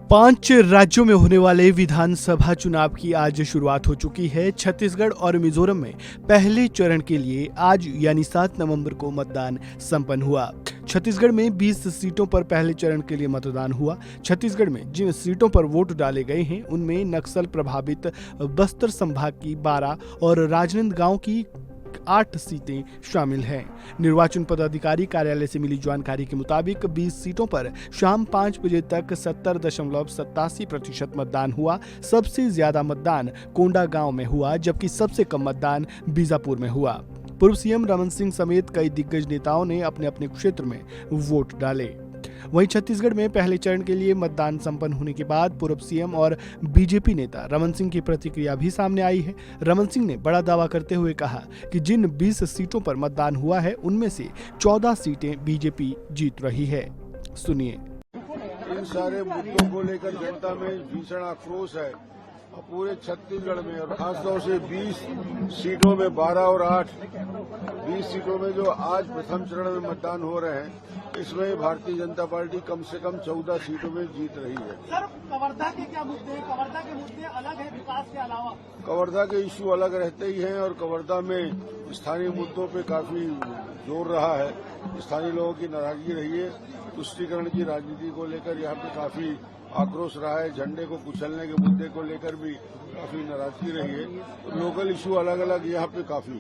5 राज्यों में होने वाले विधानसभा चुनाव की आज शुरुआत हो चुकी है। छत्तीसगढ़ और मिजोरम में पहले चरण के लिए आज यानी 7 नवंबर को मतदान संपन्न हुआ। छत्तीसगढ़ में 20 सीटों पर पहले चरण के लिए मतदान हुआ। छत्तीसगढ़ में जिन सीटों पर वोट डाले गए हैं उनमें नक्सल प्रभावित बस्तर संभाग की 12 और राजनांदगांव की 8 सीटें शामिल हैं। निर्वाचन पदाधिकारी कार्यालय से मिली जानकारी के मुताबिक 20 सीटों पर शाम 5 बजे तक 70.87% मतदान हुआ। सबसे ज्यादा मतदान कोंडागांव में हुआ, जबकि सबसे कम मतदान बीजापुर में हुआ। पूर्व सीएम रमन सिंह समेत कई दिग्गज नेताओं ने अपने अपने क्षेत्र में वोट डाले। वहीं छत्तीसगढ़ में पहले चरण के लिए मतदान संपन्न होने के बाद पूर्व सीएम और बीजेपी नेता रमन सिंह की प्रतिक्रिया भी सामने आई है। रमन सिंह ने बड़ा दावा करते हुए कहा कि जिन 20 सीटों पर मतदान हुआ है उनमें से 14 सीटें बीजेपी जीत रही है। सुनिए। इन सारे मुद्दों को लेकर जनता में भीषण आक्रोश है और पूरे छत्तीसगढ़ में, और खासतौर से 20 सीटों में 12 और 8 20 सीटों में जो आज प्रथम चरण में मतदान हो रहे हैं, इसमें भारतीय जनता पार्टी कम से कम 14 सीटों में जीत रही है। सर, कवर्धा के क्या मुद्दे हैं? कवर्धा के मुद्दे अलग है विकास के अलावा? कवर्धा के इश्यू अलग रहते ही हैं और कवर्धा में स्थानीय मुद्दों पे काफी जोर रहा है। स्थानीय लोगों की नाराजगी रही है। तुष्टीकरण की राजनीति को लेकर यहाँ पे काफी आक्रोश रहा है। झंडे को कुचलने के मुद्दे को लेकर भी काफी नाराजगी रही है। तो लोकल इशू अलग अलग यहाँ पे काफी है।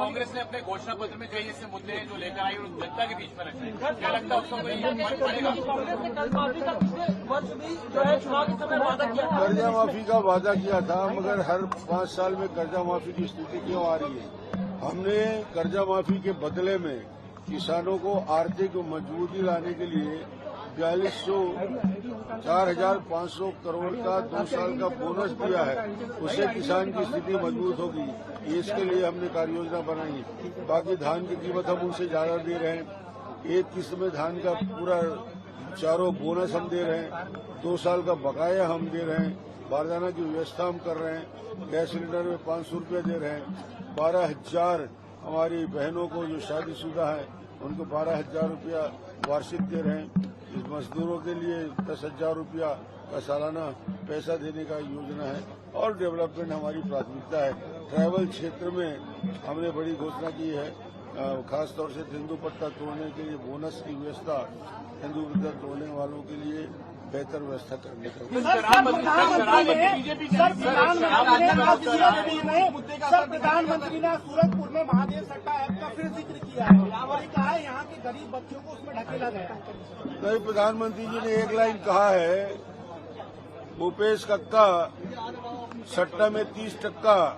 कांग्रेस ने अपने घोषणा पत्र में कई ऐसे मुद्दे हैं जो लेकर आई और जनता के बीच में रखे हैं। क्या लगता है उसको कर्जा माफी का वादा किया था, मगर हर 5 साल में कर्जा माफी की स्थिति क्यों आ रही है? हमने कर्जा माफी के बदले में किसानों को आर्थिक मजबूती लाने के लिए 4,500 करोड़ का 2 साल का बोनस दिया है। उससे किसान की स्थिति मजबूत होगी। इसके लिए हमने कार्य योजना बनाई। बाकी धान की कीमत हम उनसे ज्यादा दे रहे हैं। एक किस्त में धान का पूरा चारों बोनस हम दे रहे हैं। 2 साल का बकाया हम दे रहे हैं। बारदाना की व्यवस्था हम कर रहे हैं। गैस सिलेंडर में 500 रुपया दे रहे हैं। 12,000 हमारी बहनों को जो शादीशुदा है उनको 12,000 रुपया वार्षिक दे रहे हैं। इस मजदूरों के लिए 10,000 रुपया का सालाना पैसा देने का योजना है। और डेवलपमेंट हमारी प्राथमिकता है। ट्राइबल क्षेत्र में हमने बड़ी घोषणा की है। खासतौर से तेंदुपट्टा तोड़ने के लिए बोनस की व्यवस्था, तेंदुपट्टा तोड़ने वालों के लिए बेहतर व्यवस्था करने का। प्रधानमंत्री ने सूरजपुर में महादेव सट्टा ऐप का फिर जिक्र किया है और कहा है यहाँ के गरीब बच्चों को उसमें ढकेला गया। नहीं, प्रधानमंत्री जी ने एक लाइन कहा है, भूपेश कक्का सट्टा में 30%,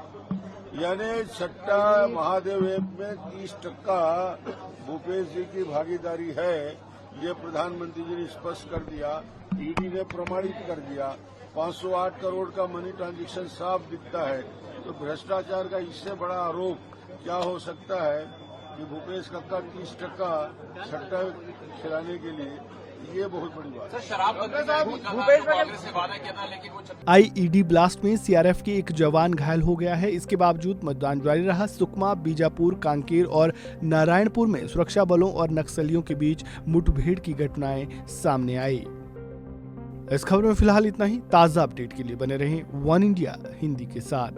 यानी सट्टा महादेव ऐप में 30% भूपेश जी की भागीदारी है। ये प्रधानमंत्री जी ने स्पष्ट कर दिया। ईडी ने प्रमाणित कर दिया। 508 करोड़ का मनी ट्रांजैक्शन साफ दिखता है। तो भ्रष्टाचार का इससे बड़ा आरोप क्या हो सकता है कि भूपेश कक्का 30% सट्टा खिलाने के लिए? ये बहुत बड़ी बात है। आईईडी ब्लास्ट में सीआरएफ के एक जवान घायल हो गया है। इसके बावजूद मतदान जारी रहा। सुकमा, बीजापुर, कांकेर और नारायणपुर में सुरक्षा बलों और नक्सलियों के बीच मुठभेड़ की घटनाएं सामने आई। इस खबर में फिलहाल इतना ही। ताजा अपडेट के लिए बने रहें वन इंडिया हिंदी के साथ।